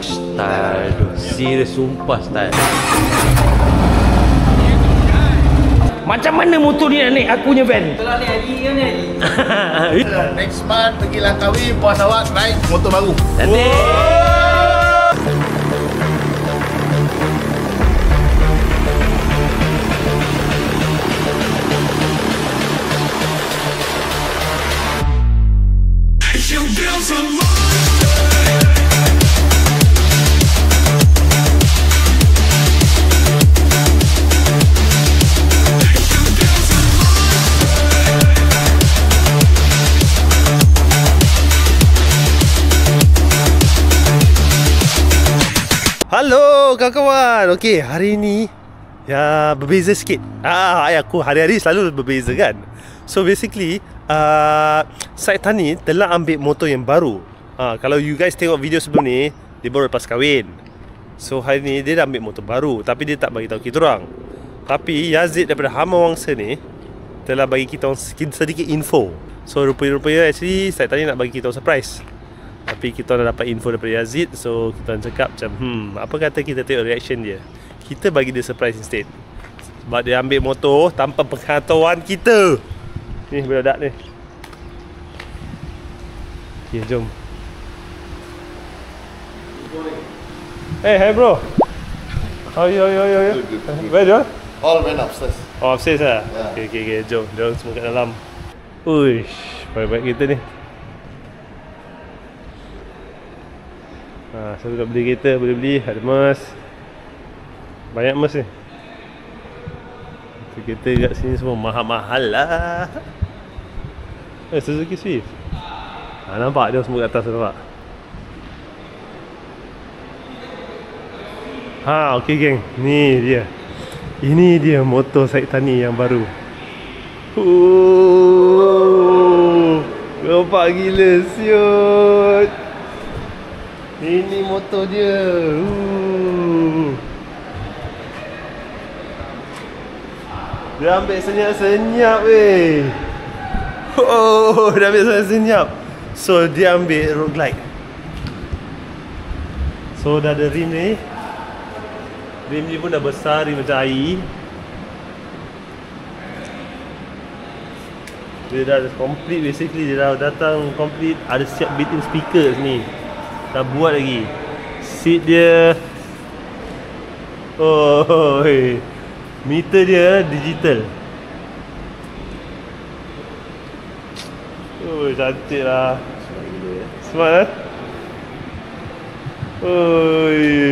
Style tu. Serius, sumpah style. Macam mana motor ni nak naik aku punya van? Kalau ni hari kan ni. Next month pergi Langkawi, puas awak naik motor baru. Cantik. Halo kawan-kawan. Okey, hari ni ya berbeza sikit. Aku hari-hari selalu berbeza kan. So basically Syed Tani telah ambil motor yang baru. Kalau you guys tengok video sebelum ni, dia baru lepas kahwin. So hari ni dia dah ambil motor baru, tapi dia tak bagi tahu kita orang. Tapi Yazid daripada Hama Wangsa ni telah bagi kita sedikit info. So rupanya actually Syed Tani nak bagi kita surprise. Tapi kita dah dapat info daripada Yazid. So kita cakap macam apa kata kita tengok reaction dia. Kita bagi dia surprise instead. Sebab dia ambil motor tanpa pengetahuan kita. Ni budak ni. Okay, jom. Hey bro. How are you? Where you? All went upstairs. Oh, upstairs lah? Yeah. Okay, jom semua kat dalam. Uish, baik-baik kita ni. Selalu kat beli kereta, boleh beli, ada emas. Banyak emas ni. Kereta kat sini semua mahal-mahal lah. Suzuki Swift. Nampak dia semua kat atas, nampak? Okey geng, ni dia. Ini dia motor Syed Tani yang baru. Nampak gila siut. Ini motor dia. Dia ambil senyap-senyap weh. Dia ambil senyap-senyap. So dia ambil road glide. So dah ada rim ni. Rim ni pun dah besar, rim macam air. Dia dah complete basically. Dia dah datang complete. Ada siap built-in speaker sini. Dah buat lagi. Seat dia. Meter dia digital. Cantik lah. Smart lah.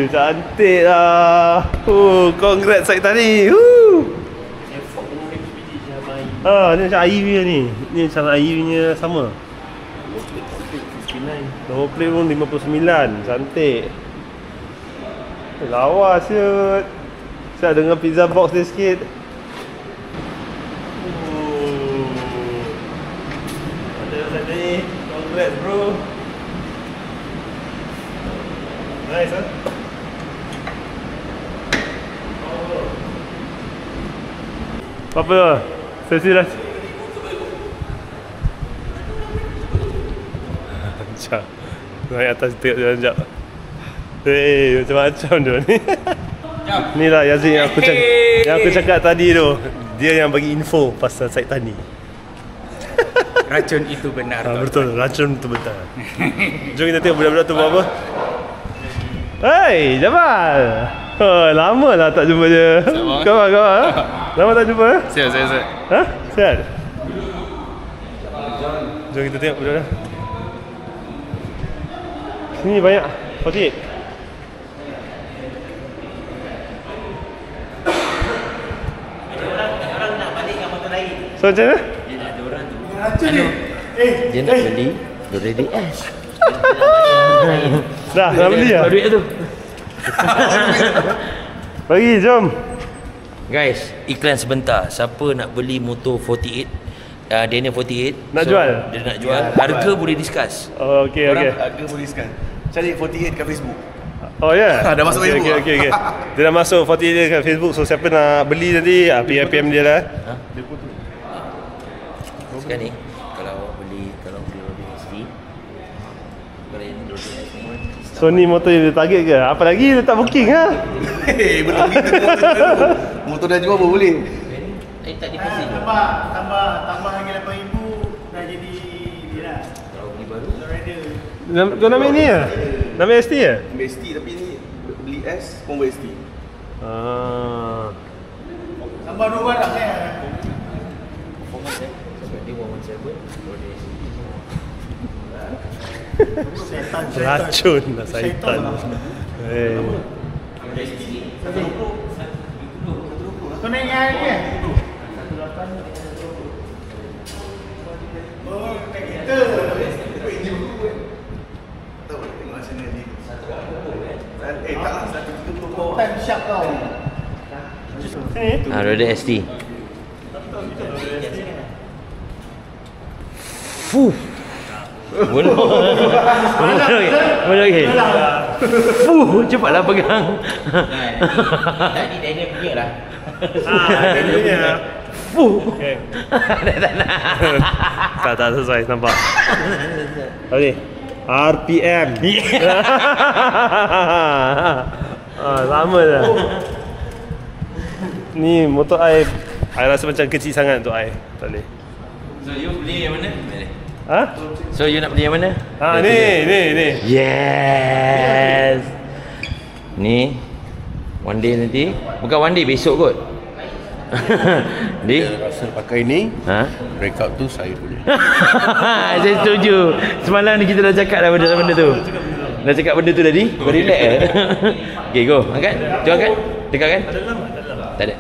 Cantik lah. Congrats Syed Tani. Ni macam air punya ni. Ni macam air punya sama. Nombor plate pun 59. Cantik. Lawa siut. Saya dengan pizza box dia sikit. Ada ni. Congrats bro. Nice huh? Apa? Sesi dah. Macam naik atas tengok jalan sekejap. Macam-macam dia ni. Ni lah Yazid yang aku cakap tadi tu. Dia yang bagi info pasal Syed Tani. Racun itu benar. Betul, racun itu benar. Jom kita tengok budak-budak tu buat apa. Hey, Jamal. Lama lah tak jumpa dia. Kawan. Lama tak jumpa. Sihat. Sihat? Jom kita tengok budak-budak. Sini banyak 48. Orang nak balik dengan motor lain. So macam mana? Dia nak ada orang tu. Dia nak beli Doredi S. Dah beli lah. Duit tu. Bagi, jom. Guys, iklan sebentar. Siapa nak beli motor 48? Daniel 48 nak jual? Dia nak jual. Harga boleh discuss. Okey. Harga boleh discount. Cari 48 kat Facebook. Oh ya? Dah masuk Facebook. Okey. Dia dah masuk 48 dia kat Facebook. So siapa nak beli nanti PM dia lah. Sekarang ni kalau beli Audi ST, kalau ini Audi S semua So ni motor yang dia target ke? Apa lagi dia tak booking ha? Belum kita motor dah jual pun boleh. Tak deposit. Tambah lagi 8,000 dah jadi dia dah. Kalau beli baru. Kau nama ni ya? Nama ST ya? ST tapi ni beli S pun ST. Tambah 2 barang ya. Performance sebab dia 117. Racun lah syaitan. Kau naik yang hari kan? Oh, naik kereta. Tahu tengok macam ni. Tak lah, 130. Time sharp tau. Roda ST. Fuh. Boleh lagi. Fuh, cepatlah pegang. Tadi Daniel punya lah. Dia punya. Fuh. Tak sesuai nampak. Okey. RPM. Sama dah. Ni motor I rasa macam kecil sangat untuk I. Tak boleh. So you beli yang mana? Ha? So you nak beli yang mana? Ni. Yes. Ni one day nanti. Bukan one day, besok kot. Di Rasa pakai ni, breakout tu saya boleh. Saya setuju. Semalam ni kita dah cakap dah benda tu. Dah cakap benda tu tadi. Kau relax Okay, go. Angkat. Cuba angkat. Dekat kan? Tak ada.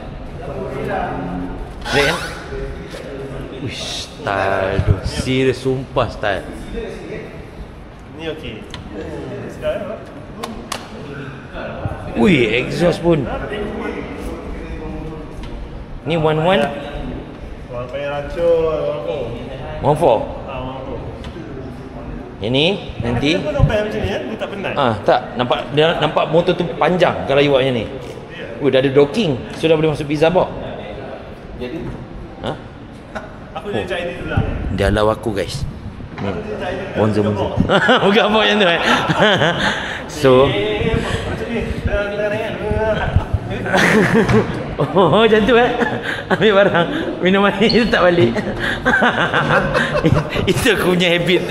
Relax kan? Uish, style tu. Serius, sumpah style. Ni okey. Sekarang Ui, exhaust pun. Ni 1-1. orang panggil racun, 1-4. 1-4. Yang ni nanti. Kenapa nampak macam ni ya? Dia tak penat. Tak nampak motor tu panjang kalau you buat macam ni. Dah ada docking. So dah boleh masuk pizza box. Jadi Aku nak cari ni dulu lah. Dia halau aku guys. Ni. Bonzo. Bukan apa macam tu So oh macam tu ambil barang, minum air tak balik. Itu aku punya habit.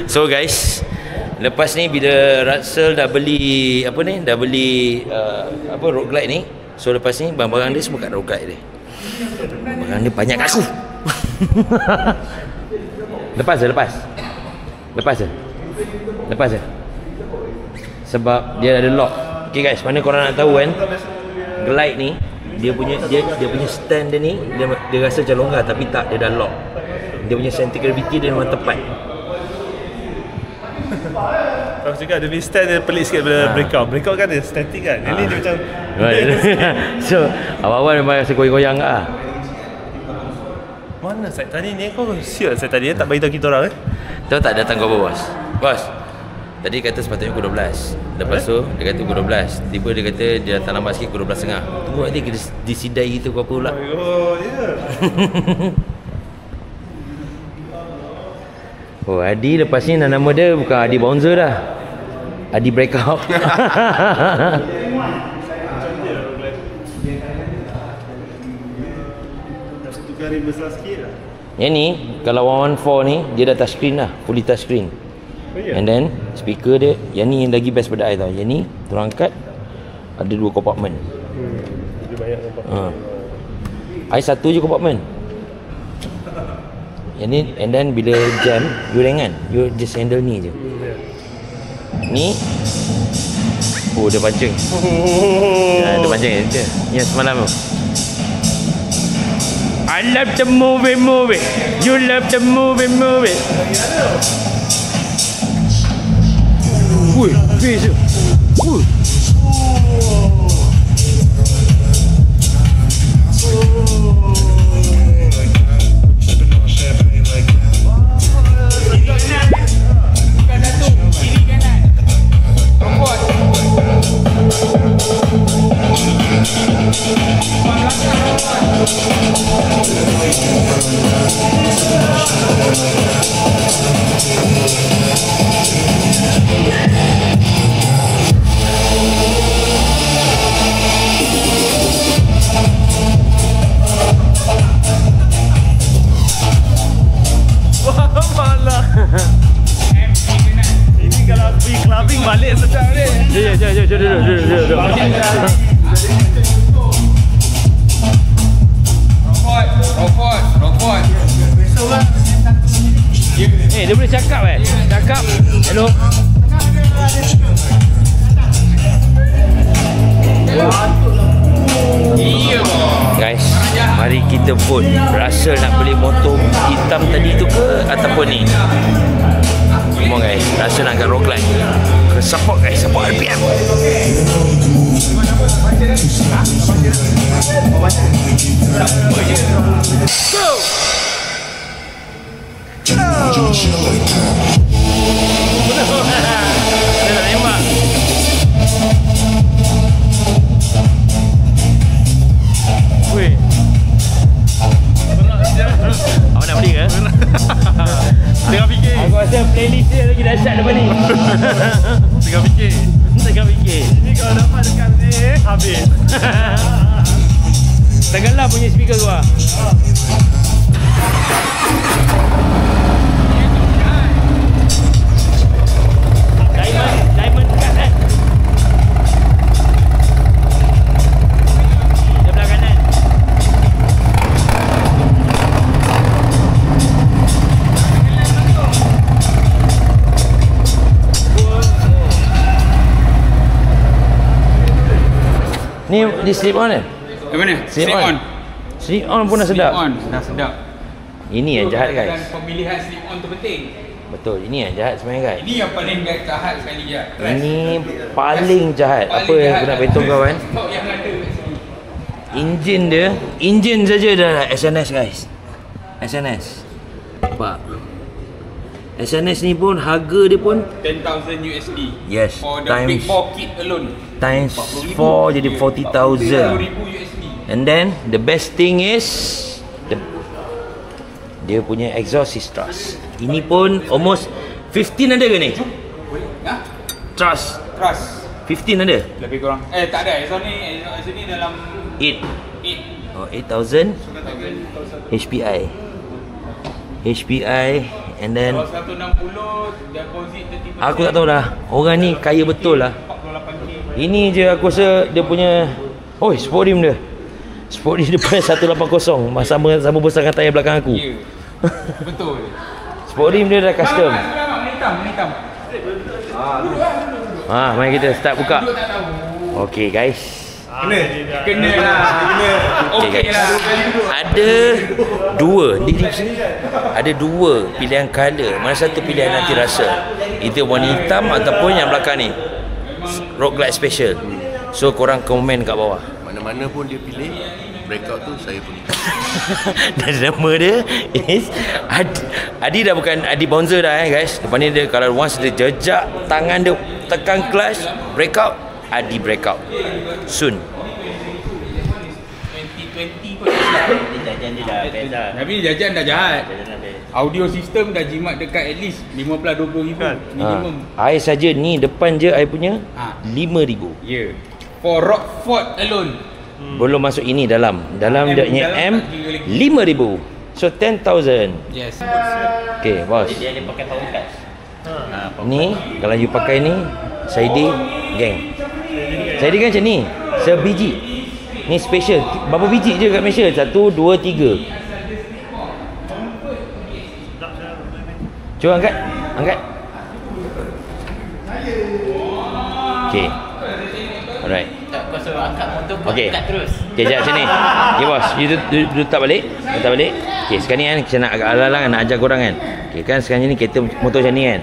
So guys, lepas ni bila Russell dah beli road glide ni, so lepas ni barang-barang dia semua kat road glide dia. Barang dia banyak kat aku. Lepas je. Sebab dia ada lock. Okay guys, mana korang nak tahu kan, glide ni dia punya stand dia ni dia rasa macam longgar tapi tak, dia dah lock. Dia punya center gravity dia memang tepat. Aku cakap dia punya stand dia pelik sikit daripada breakout kan dia static kan. Yang ni dia macam So awal-awal memang rasa goyang-goyang lah. mana saya tadi ni kau siap saya tadi tak bagi tahu kita orang Tahu tak datang kau bos? Bos. Tadi kata sepatutnya pukul 12. Lepas tu dia kata pukul 12. Tiba dia kata dia datang lambat sikit pukul 12.30. Tunggu nanti kita disidai gitu apa pula. Oh ya. Oh, Adi lepas ni nama dia bukan Adi Bonzer dah. Adi Breakout. Satu kali besar sikit lah. Yang ni kalau 114 ni dia dah touch screen lah, fully touch screen. Oh, yeah. And then speaker dia, yang ni yang lagi best pada I tau. Yang ni turun angkat ada 2 compartment. Lebih banyak compartment. I satu je compartment. Yang ni, and then bila jam you ringan, you just handle ni je. Ni oh dia pancing. Dia pancing je. Yang semalam tu. I love the movie. You love the movie. Ui, beza. Ui. Yeah. balik sedap ni. Duduk. Robot. Dia boleh cakap Cakap. Hello. Guys, mari kita vote. Rasa nak beli motor hitam tadi tu ke ataupun ni? Come on guys, rasa nak kat Rock Glide. Support guys, support RPM. Go! Dia nak tembak. Weh. Awak nak beli ke? Tengah fikir. Aku rasa playlist dia lagi dahsyat depan ni. Tengah fikir. Ini kalau dapat dekat sini habis. Tenggelam punya speaker gua. Diamond dekat kan? Dia belah kanan. Ni di slip on Yang mana? Slip on. Slip on pun dah sedap. Slip on dah sedap. Ini yang jahat guys. Dan pemilihan slip on tu penting. Betul, ini yang jahat sebenarnya guys. Ini yang paling jahat sekali je. Ini paling jahat. Apa yang aku nak beritahu kau kan? Stok yang ada kat sini. Enjin saja dah SNS guys. SNS. Nampak? SNS ni pun harga dia pun 10,000 USD. yes, For the big bore kit alone. times 4 jadi 40,000. 40,000 USD. And then the best thing is dia punya exhaust is truss. Ini pun almost 15 ada ke ni? Ha? Truss Trust. 15 ada? Lebih kurang. Tak ada. Exhaust ni dalam 8. 8. Oh, 8,000 HPI. And then Kalau 160 deposit 30%. aku tak tahu dah. Orang ni kaya betul lah. 48K. Ini je aku rasa dia punya sport rim dia. Sport rim depan 180 sama besar dengan tayar belakang aku. Ya. Betul. Sport rim dia dah custom. Menitam. Mari kita start buka. Duduk tak tahu. Okey guys. Kena lah. Okey Okey guys. lah. Ada dua pilihan color. Mana satu pilihan nanti rasa. Itu warna hitam ataupun yang belakang ni. Rock Glide Special. So korang komen kat bawah. Mana-mana pun dia pilih, breakout tu saya pun ikut. Dan nama dia is Adi dah bukan Adi Bonzer dah guys. Depan ni dia kalau once dia jejak tangan dia tekan clutch breakout, Adi breakout soon. 2020 pun jajan dia dah best dah. Tapi jajan dah jahat. Audio system dah jimat dekat at least 15-20 ribu minimum. Air saja ni depan je air punya 5,000. Ya. For Rockford alone. Belum masuk ini dalam dia punya M 5,000. So 10,000. Yes. Okay bos. Dia pakai power cut. Ni kalau you pakai ni Saidi geng. Saidi kan macam ni sebiji. Ni special. Berapa biji je kat Malaysia? 1, 2, 3. Cuba angkat. Okay. Alright. Okay. Okay, sekejap sini. Okay bos, you letak balik. Okay, sekarang ni kan saya nak agak alang-alang nak ajar korang kan. Okay, kan sekarang ni kereta motor macam ni kan.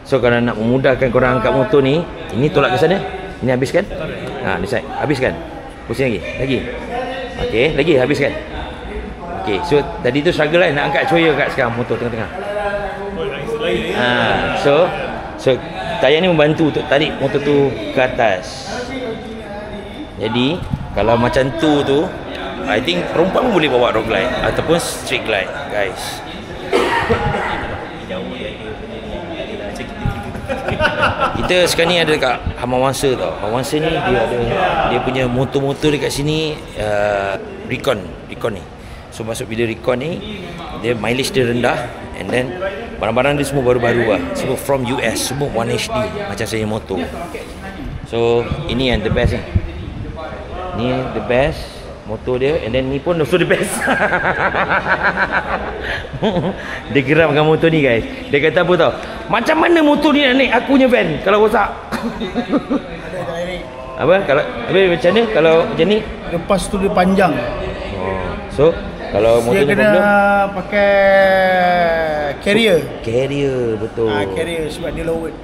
So kalau nak memudahkan korang angkat motor ni, ini tolak ke sana. Ini habiskan. Decide. Habiskan. Pusing lagi. Okay, lagi habiskan. Okay, so tadi tu struggle kan nak angkat coya kat sekarang motor tengah-tengah. So tayar ni membantu untuk tarik motor tu ke atas. Jadi kalau macam tu I think perempuan pun boleh bawa road glide ataupun street glide guys. Kita sekarang ni ada dekat Hamawangsa tau. Hamawangsa ni dia punya motor-motor dekat sini Recon ni. So masuk video Recon ni dia mileage dia rendah and then Barang-barang dia semua baru-baru lah. Semua from US, semua 1 HD macam saya motor. So ini yang the best ni. Ni the best motor dia, and then ni pun also the best. Dia geramkan motor ni guys. Dia kata apa tau, macam mana motor ni nak naik aku punya van kalau rosak? Apa? Kalau macam ni? Kalau macam ni? Lepas tu dia panjang. So kalau motor dia ni kena problem, pakai carrier. Carrier, betul. Carrier sebab dia lowered.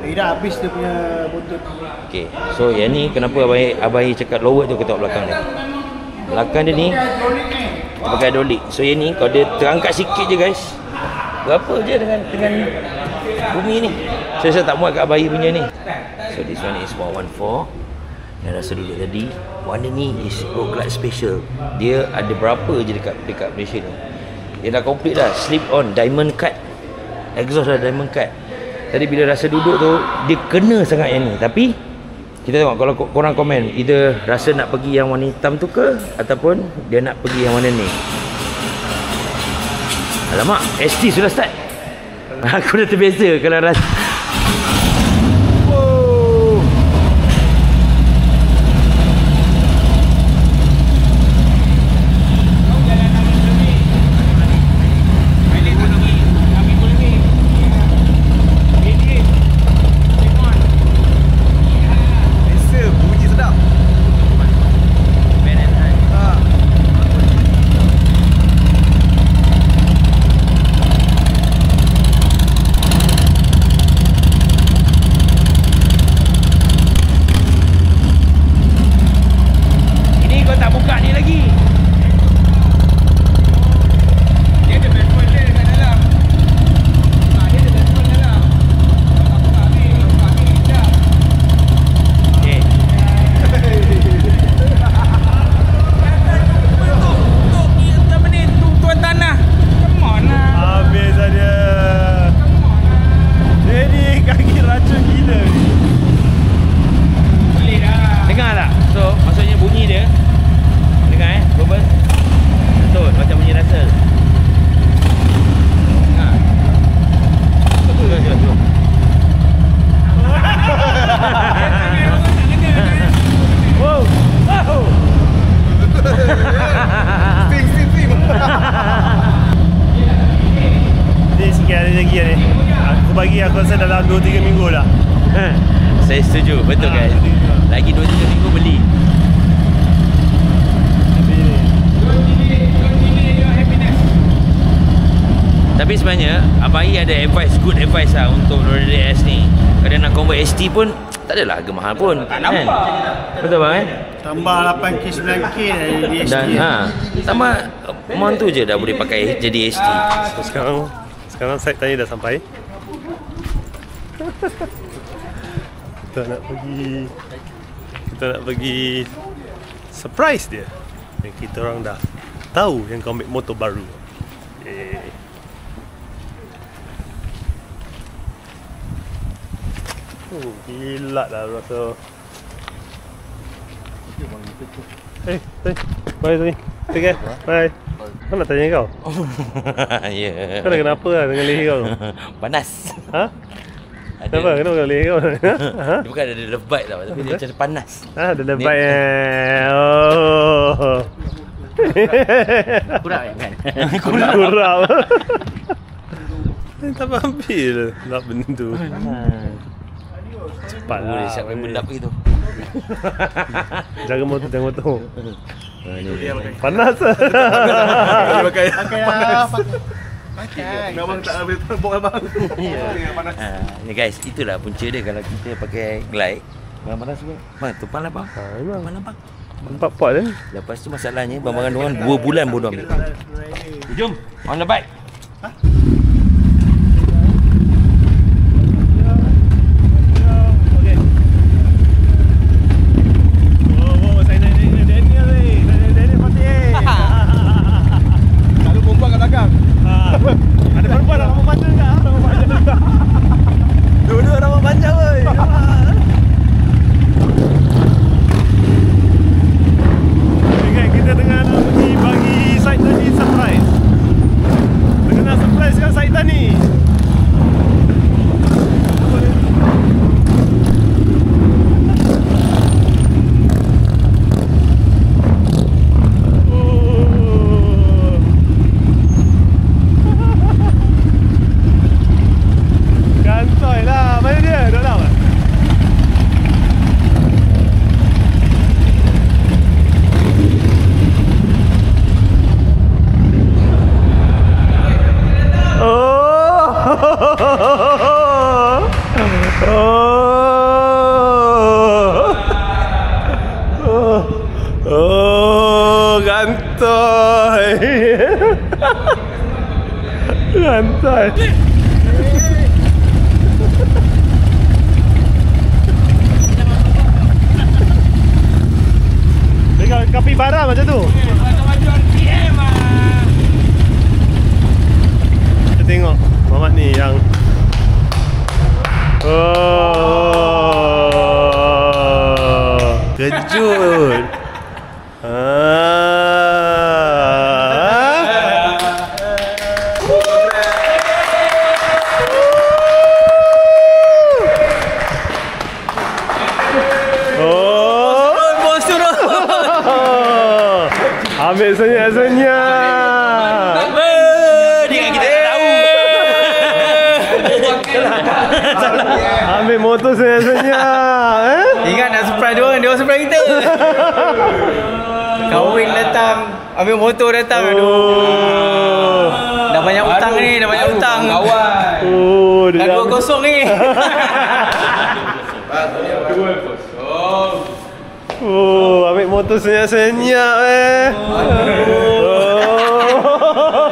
Tidak habis dia punya butut. Okay, so yang ni kenapa Abang cakap lower tu, ketuk belakang dia. Belakang dia ni pakai hydraulic. So yang ni kalau dia terangkat sikit je guys, berapa je dengan bumi ni. So saya tak muat kat Abang punya ni. So this one is 114. Yang rasa duduk tadi, warna ni is road glide special. Dia ada berapa je dekat Malaysia ni. Dia dah complete dah, slip on, diamond cut, exhaust dah diamond cut. Tadi bila rasa duduk tu, dia kena sangat yang ni. Tapi kita tengok kalau korang komen, either rasa nak pergi yang warna hitam tu ke, ataupun dia nak pergi yang warna ni. Alamak, ST sudah start. Aku dah terbiasa kalau rasa. Aku rasa dalam 2-3 minggu lah. Saya setuju, betul guys. Lagi 2-3 minggu beli. Tapi sebenarnya Abang ada good advice lah untuk Royal S ni. Kalau dia nak convert ST pun tak adalah harga mahal pun. Tak nampak. Betul bang Tambah 8K 9K dari ST. Dan tambah amount tu je dah boleh pakai jadi ST. So, sekarang site tadi dah sampai. Kita nak pergi surprise dia. Dan kita orang dah tahu yang kau ambil motor baru. Gila dah rasa. Bye Tony. Take care. Bye. Kau nak tanya kau? Ya. Kau dah kenapa lah dengan leher kau? Panas. Ha? Kenapa? Kenapa kau leher kau? Dia bukan ada love bite tau, tapi dia macam panas. Ada love bite Oh. Kurang kan? Kurang. Tak ambil nak benda tu. Cepat lah. Boleh siap main bendap begitu. Jaga motor, jangan motor. Panas. Pakai Memang tak boleh tembok abang. Panas. Ni guys, itulah punca dia kalau kita pakai glide. Bang panas semua. Bang, tumpang lah bang. Tumpang lah bang. 4 pot kan? Lepas tu masalahnya barang-barang diorang 2 bulan pun ambil. Jom, on the bike. Ada perempuan nak rambut panjang tak? Dua-dua rambut panjang weh. Okay, kita tengah nak pergi bagi site tadi surprise. Gantai. Gantai. Dengan kapibara macam tu. Kita tengok Muhammad ni yang kejut. Ambil senyap-senyap. Dia kita tahu. Ambil motor senyap-senyap. Ingat nak surprise dia orang, dia orang surprise kita. Kahwin datang, ambil motor datang. Aduh. Dah banyak hutang ni, dah banyak hutang. Kawan. Dah 2-0 ni. 2-0. Ambil motor senyap-senyap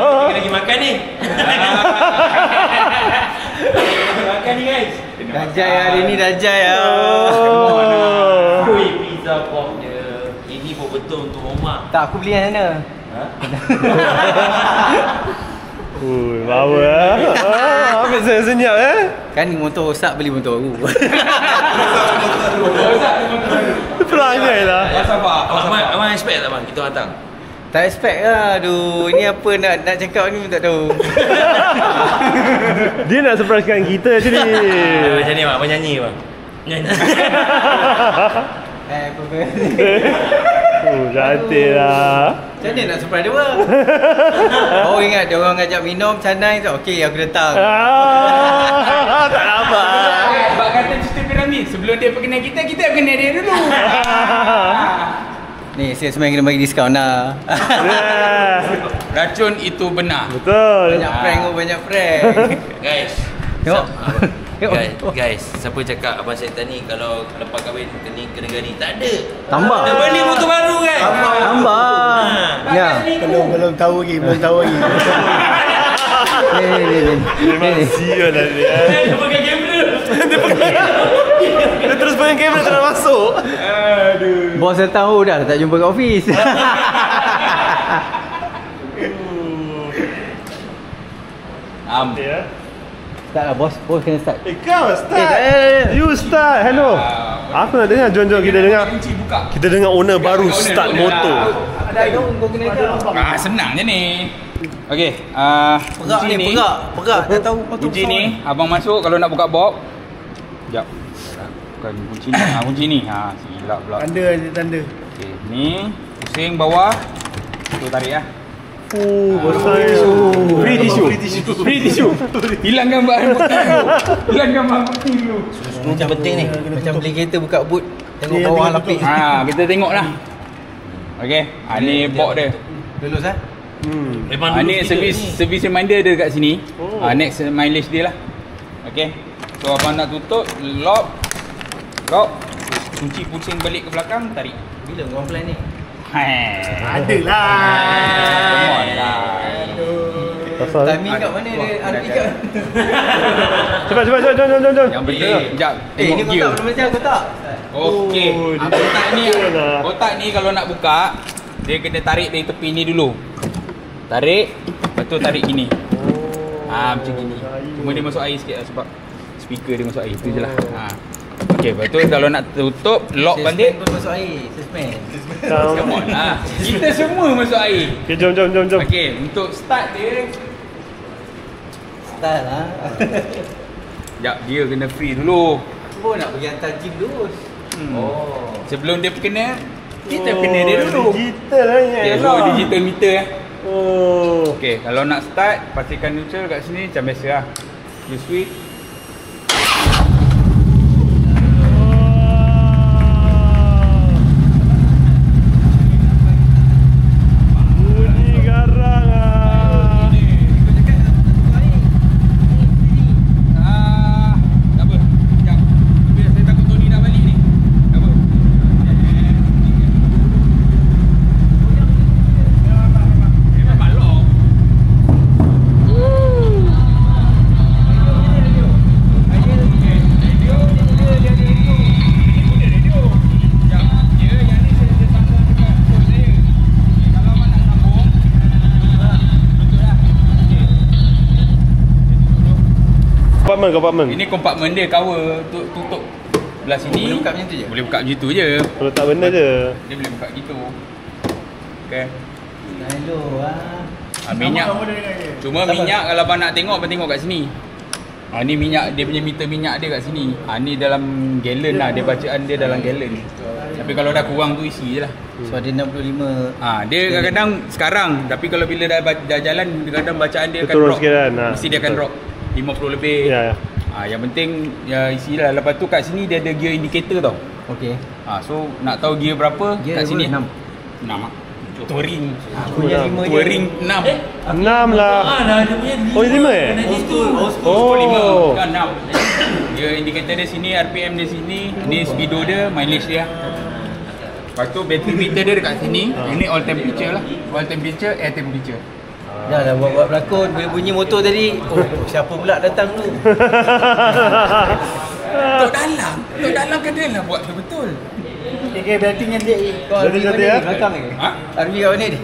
Kita lagi makan ni. Makan ni guys. Dajjal hari ni Dajjal ya. Ui, pizza pop dia. Ini betul untuk rumah. Tak, aku beli yang sana. Bawa ambil senyap Kan ni motor rosak, beli motor baru. perangai lah. Abang expect tak bang kita datang? Tak expect lah. Aduh, ini apa nak cakap ni pun tak tahu. Dia nak surprisekan kita je ni. Macam ni bang, abang nyanyi bang. Cantik lah. Macam mana nak surprise dia bang? Oh ingat dia orang ajak minum canai tu. Okey, aku datang. Tak nampak. Sebab kata cerita piramid, sebelum dia perkenal kita, kita perkenal dia dulu. Ni salesman kena bagi diskaun lah. Racun itu benar. Betul. Banyak prank tu, banyak prank. Guys. Tengok. Guys, siapa cakap Abang Syaitan ni kalau lepas kahwin kena gani? Tak ada. Tambah. Dah beli motor baru kan? Tambah. Ya. Belum tahu lagi. Memang sial lah dia. Dia pakai kamera. Dia terus pegang kamera tak nak masuk. Bos dah tahu dah, tak jumpa kat office. Ya. Tak lah, bos kena start. Kau start. You start. Hello. Aku nak dengar. Jom kita dengar. Kita dengar owner baru start motor. Ada kau kena ikut. Senang je ni. Okey, Perak ni, perak. Tak tahu motor. Kunci ni abang masuk kalau nak buka box. Sekejap. Bukan kunci ni. Kunci ni. Silap pula. Tanda. Okey, ni pusing bawah. Tu tarik lah. Besar. Free tissue. Hilang gambar parking dulu. Macam penting ni. Macam beli kereta buka boot, tengok bawah lapik. Kita tengok lah. Okey, ni box dia. Lulus lah. Memang Ni servis reminder dia dekat sini. Next mileage dia lah. Okey. So abang nak tutup, lock. Kunci pusing balik ke belakang, tarik. Bila korang plan ni? Adalah. Come on lah. Timing kat mana dia? Kat Cepat. Jom. Yang betul. Sekejap. ni Tengok gear. kotak belum macam kotak. Okey. Kotak ni kalau nak buka, dia kena tarik dari tepi ni dulu. Tarik, lepas tu tarik gini. Macam gini. Cuma dia masuk air sikit lah sebab speaker dia masuk air. Itu je lah. Okey, lepas tu kalau nak tutup, lock balik. Salesman pun masuk air. Salesman. Come on lah. Kita semua masuk air. Okay, jom. Okey, untuk start dia, Style lah. sekejap dia kena free dulu. Pun nak pergi hantar jeep dulu. Sebelum dia berkena, kita kena dia dulu. Digital lah ni. Okay, so digital meter eh. Oh. Okey, kalau nak start, pastikan neutral kat sini macam biasa lah. You switch. Bunyi garang ah. Tak apa. Sekejap. Compartment. Ini kompartmen dia cover tutup belah sini. Boleh buka macam tu je? Boleh buka macam tu je. Kalau tak benda je. Dia boleh buka gitu. Okay. Hello Minyak. Cuma minyak kalau abang nak tengok, abang tengok kat sini. Ni minyak, dia punya meter minyak dia kat sini. Ni dalam gallon lah, dia bacaan dia dalam gallon. Tapi kalau dah kurang tu isi je lah. So ada 65. Dia kadang-kadang sekarang, tapi kalau bila dah jalan, kadang bacaan dia akan turun drop. sikit kan. Mesti dia akan drop 50 lebih. Ya. Yang penting isi lah. Lepas tu kat sini dia ada gear indicator tau. Okey. So nak tahu gear berapa Gear kat sini 6. 6. Touring. Punya 5 je. Touring 6. 6 lah. Oh, 5 eh? Oh, 5. Oh. Kan 6. Dia indikator dia sini, RPM dia sini, ni speedo dia, mileage dia. Lepas tu battery meter dia dekat sini. Ini all temperature lah. All temperature, air temperature. Dah buat pelakon, bunyi motor tadi. Oh, siapa pula datang tu? Tok dalam kan dia lah buat betul. Okay, berarti yang dia Kau Berarti Army nanti, mana ya? ni? Belakang ni? Ha? Army kat mana ni?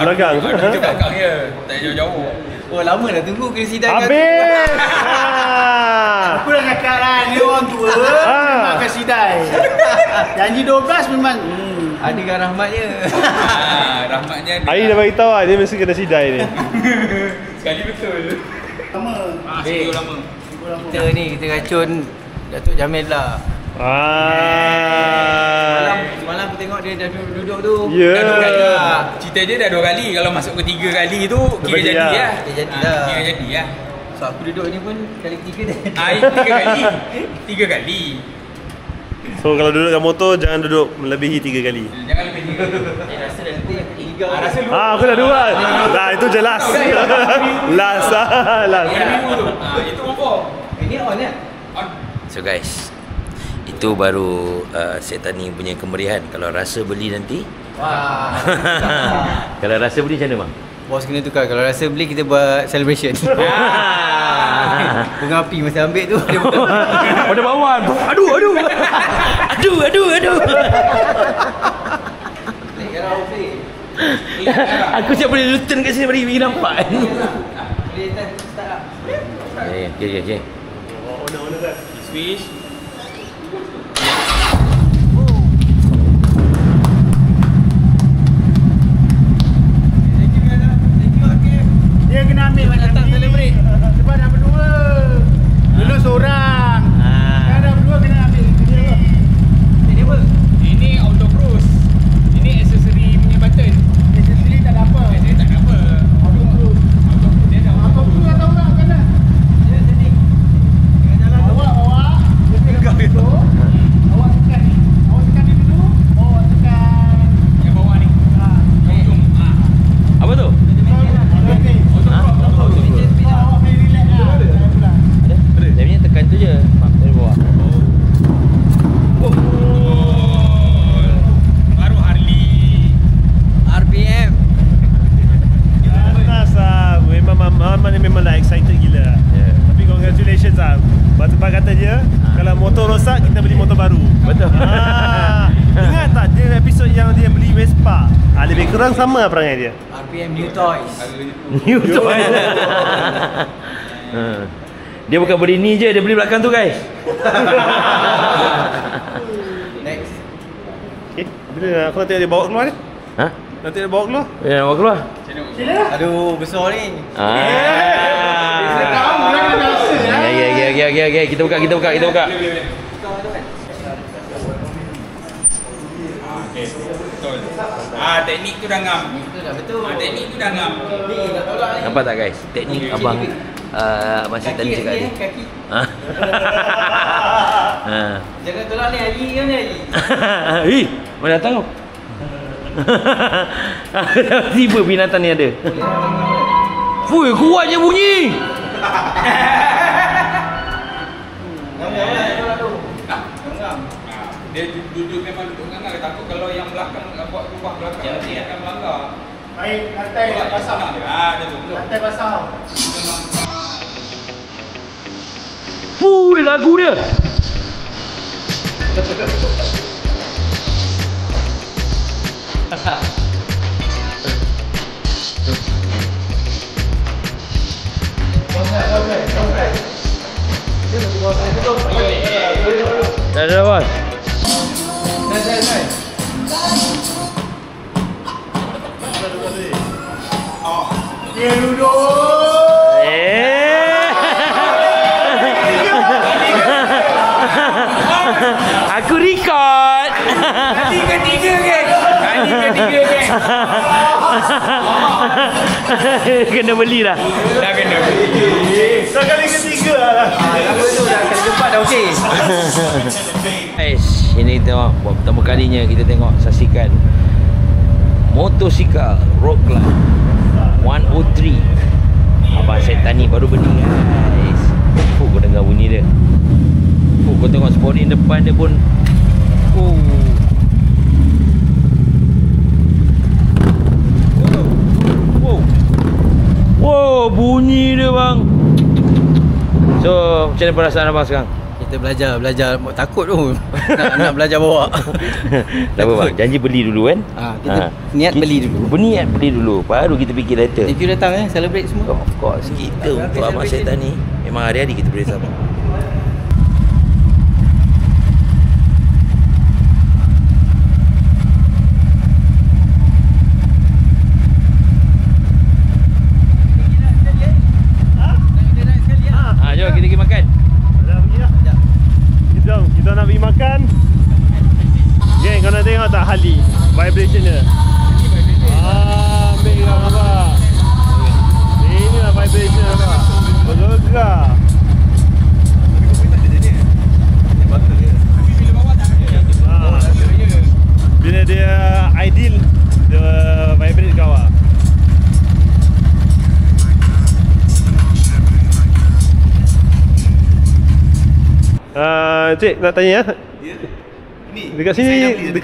Belakang. Dia belakang dia. Tak jauh-jauh. Oh, lama dah tunggu kena sidang. Habis. Aku dah cakap lah, ni orang tua memang akan sidai. Janji 12 memang Ada kan rahmatnya. Rahmatnya dia. Air dah bagi tahu dia mesti kena sidai ni. Sekali betul. lama. Studio lama. Kita racun Datuk Jamil lah. Semalam aku tengok dia dah duduk tu. Ya. Dah 2 kali. Cerita dia dah 2 kali. Kalau masuk ke 3 kali tu kira Lepas jadi dia. lah. Dia jadi lah. Kira jadi lah. So aku duduk ni pun kali ketiga dia. 3 kali. 3 kali. So kalau duduk kat motor jangan duduk melebihi 3 kali. Jangan lebih 3. Rasa dah nanti yang ketiga. Rasa lu. Aku dah 2. Dah itu je last. Last. Last. Itu apa? Ini on ya? So guys, itu baru Setani punya kemeriahan. Kalau rasa beli nanti, Wah. kalau rasa beli macam mana bang? Bos kena tukar. Kalau rasa beli kita buat celebration. Bunga api masa ambil tu. Pada bawah. Aduh. Aku siap boleh luten kat sini bagi nampak. Okay. Switch. Dia kena ambil macam ni. Sebab dah berdua. Dulu seorang. Sekarang dah berdua kena ambil. Ini apa? Ini auto cruise. Ini aksesori punya button. Accessory tak ada apa. Dia tak ada apa. Auto cruise. Auto cruise dia dah Auto cruise tak tahu tak kena. Dia setting. Dengan jalan tu. Awak. Dia pegang dulu. Awak tekan ni. Awak tekan ni dulu. Awak tekan. yang bawah ni. Ujung. Apa tu? Awak main relax lah. Dia punya tekan tu je. Dari bawah. Baru Harley. RPM. Panas lah. Memang ni memang dah excited gila. Yeah. Tapi congratulations lah. Sebab kata dia, kalau motor rosak kita beli motor baru. Betul. Ingat tak dia episod yang dia beli Vespa? Lebih kurang sama perangai dia. RPM New Toys. New toy. Dia bukan beli ni je, dia beli belakang tu guys. Next. Okay, bila aku nak tengok dia bawa keluar ni? Ha? Nanti dia bawa keluar? Ya, bawa keluar. Aduh, besar ni. Ya. Kita buka. Okey, betul. Teknik tu dah ngam. Betul. Teknik tu dah ngam. Ni dah tolak ni. Nampak tak guys? Teknik abang masih tadi cakap ni. Kaki. Ha? Jangan tolak ni Ali kan ni Ali. Ih, mana tahu? Tiba binatang ni ada. Fuh, kuatnya bunyi. Dia duduk memang duduk nganggar. Takut kalau yang belakang buat rumah belakang nanti akan melanggar. Baik, lantai basah. Dia tu. Lantai basah. Fuh, lagu dia. Dah bos. Dia duduk. Aku record. Kali ketiga geng. Kena beli dah. Dah kena beli. Dah kali ketiga lah. Aku tu dah kali keempat dah okey. Guys, ini tengok buat pertama kalinya kita tengok saksikan motosikal road glide 103. Abang Setani baru beli guys. Kau dengar bunyi dia. Kau tengok spoiling depan dia pun. Wow, bunyi dia bang. So, macam mana perasaan abang sekarang? Kita belajar takut tu. nak belajar bawa. Tak apa bang, janji beli dulu kan? Kita niat beli dulu. Niat beli dulu, baru kita fikir later. Thank you datang celebrate semua. Of course, kita untuk Abang Setani memang hari-hari kita bersama. Jom kita pergi makan. Dah pergi dah. Jom, kita nak pergi makan. Geng, kau nak tengok tak Harley vibration dia? Ambil kan nampak. Inilah vibration nampak. Bergerak. Bila dia ideal, dia vibrate kau lah. Cik nak tanya ya. Ni dekat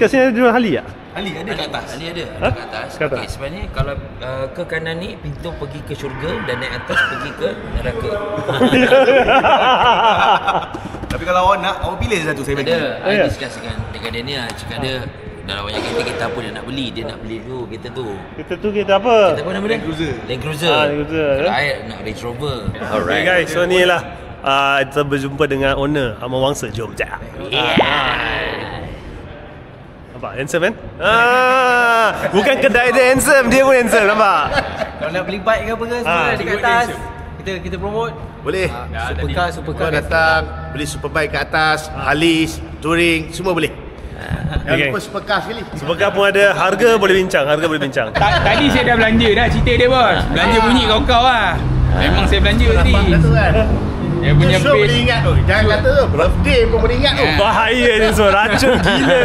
sini ada jual Harley tak? Ali ada kat atas. Ali ada, Ha? kat atas. Kat atas. Okey, sebenarnya kalau ke kanan ni pintu pergi ke syurga dan naik atas pergi ke neraka. Tapi kalau awak nak, awak pilih satu saya bagi. Ada, I discusskan dengan Daniel, cakap dia dalam banyak kereta apa dia nak beli, dia nak beli dulu kereta tu. Kereta apa? Kereta apa nama dia? Land Cruiser. Land Cruiser. Land Cruiser, Kalau ya. I nak Range Rover. Okay guys, so ni lah kita berjumpa dengan owner Amar Wangsa. Jom jap. Nampak handsome kan? Bukan kedai dia handsome, dia pun handsome, nampak? Kalau nak beli bike ke apa ke semua dekat atas. Kita promote. Boleh. Supercar Kau datang, beli superbike kat atas, Harley, touring, semua boleh. Jangan Okay. lupa supercar sekali. Sebab pun ada harga boleh bincang, Tadi saya dah belanja dah cerita dia bos. Belanja bunyi kau lah. Memang saya belanja tadi. Nampak tu kan? Dia punya So boleh base. ingat tu. Jangan kata tu birthday pun boleh ingat tu. Bahaya ni semua, racun gila.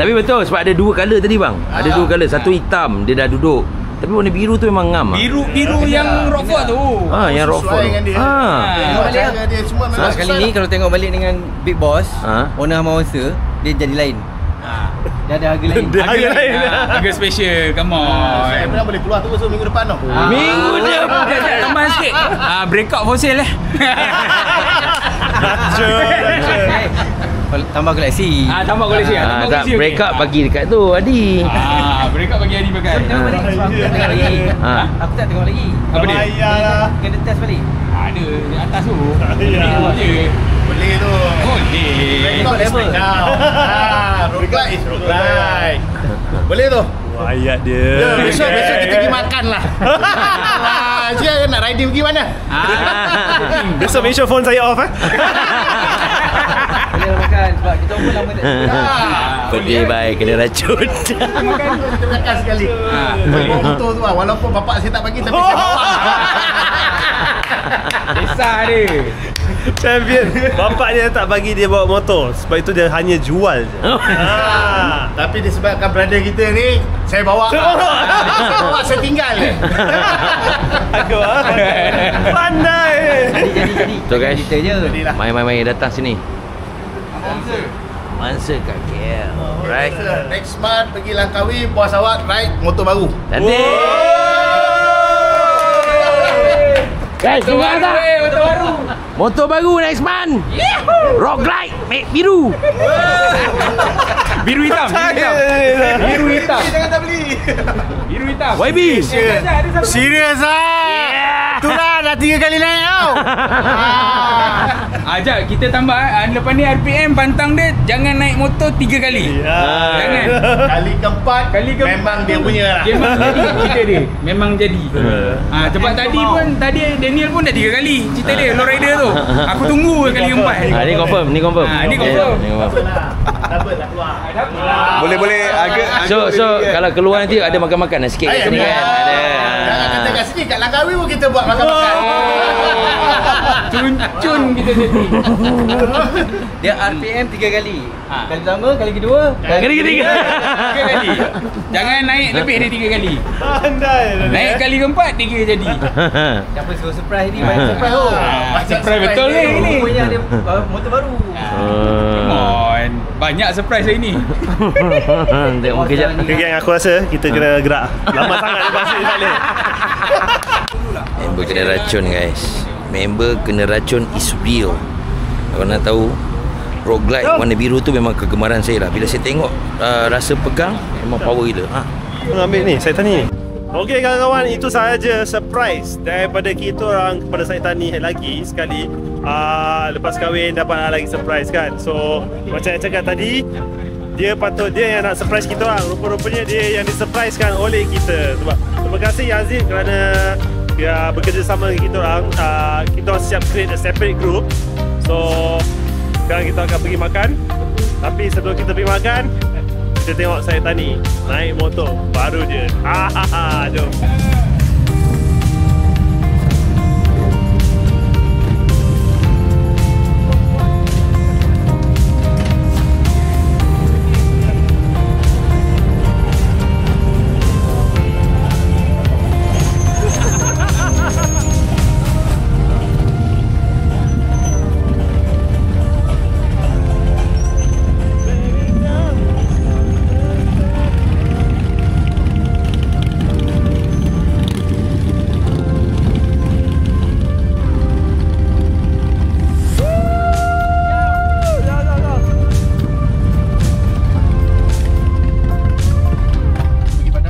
Tapi betul sebab ada dua colour tadi bang. Ada dua colour, satu hitam dia dah duduk. Tapi warna biru tu memang ngam. Biru yang Rockford tu. Yang Sesuai Rockford. dengan dia. Tengok balik lah. Dia semua memang Sebab kali ni kalau tengok balik dengan Big Boss, owner Amar Wangsa, dia jadi lain. Dia ada harga lain. Dia harga lain. Harga special. Come on. Saya pernah boleh keluar tu so minggu depan tau. Minggu dia tambah sikit. Breakout for sale lah. Tambah koleksi. Tambah koleksi. Tak break up bagi dekat tu Adi. Breakout bagi Adi pakai. Tengok balik sebab aku tak tengok lagi. Aku tak tengok lagi. Apa dia? Bayarlah. Kena test balik. Ada di atas tu. Ya. Boleh tu. Boleh. Record is right now. Road glide is road glide. Boleh tu. Ayat dia. Besok kita pergi makan lah. Dia nak riding pergi mana? Besok make sure phone saya off Boleh makan sebab kita pun lama tak. Pedih baik kena racun. Makan tu kita makan sekali. Bawa motor tu lah. Walaupun bapak saya tak bagi tapi saya bawa. Besar dia. Champion. Bapak dia tak bagi dia bawa motor. Sebab itu dia hanya jual je. Tapi disebabkan brother kita ni, saya bawa. Saya bawa, saya tinggal je. Aku pandai. Jadi. So guys, Cerita je. Jadilah. Mai datang sini. Mansa kat KL. Alright. Next month pergi Langkawi, puas awak ride motor baru. Cantik. Guys, dengar tak? Motor baru. Motor baru next month. Rock glide biru. Biru hitam. Biru hitam. Jangan tak beli. Biru hitam. YB. Serius ah? Yeah. Itulah dah 3 kali naik tau. Ajak kita tambah lepas ni RPM pantang dia jangan naik motor 3 kali. Jangan. Kali keempat memang dia punya lah. Memang jadi cerita dia. Memang jadi. Sebab tadi Daniel pun dah 3 kali cerita dia low rider tu. Aku tunggu kali keempat. Ni confirm. Ni confirm. Dapat lah keluar. Boleh agak So kalau keluar nanti ada makan-makan sikit kat sini kan. Ada. Jangan kata kat sini, kat Langkawi pun kita buat makan-makan. Cun kita jadi. Dia RPM 3 kali. Kali pertama, kali kedua, Kali ketiga. 3 kali. Jangan naik lebih dari 3 kali. Pandai. Naik kali keempat 3 jadi. siapa suruh surprise ni? Banyak surprise tu. Surprise betul ni. Rupanya ada motor baru. Come on. Banyak surprise hari ni. Tengok kejap. Okay, gang, aku rasa kita kena gerak. Lama sangat lepas ni balik. Member kena racun guys. Member kena racun is real. Kalau nak tahu, roguelike warna biru tu memang kegemaran saya lah. Bila saya tengok rasa pegang, memang power gila. Aku ambil ni, Saitani ni. Okey kawan-kawan, itu sahaja surprise daripada kita orang kepada Saitani lagi sekali. Lepas kahwin dapat lagi surprise kan. So macam yang cakap tadi, dia yang nak surprise kita orang. Rupa-rupanya dia yang disurprisekan oleh kita. Sebab terima kasih Yazid kerana dia bekerjasama dengan kita orang. Kita orang siap create a separate group. So sekarang kita akan pergi makan. Tapi sebelum kita pergi makan, kita tengok Saitani naik motor baru je. Jom.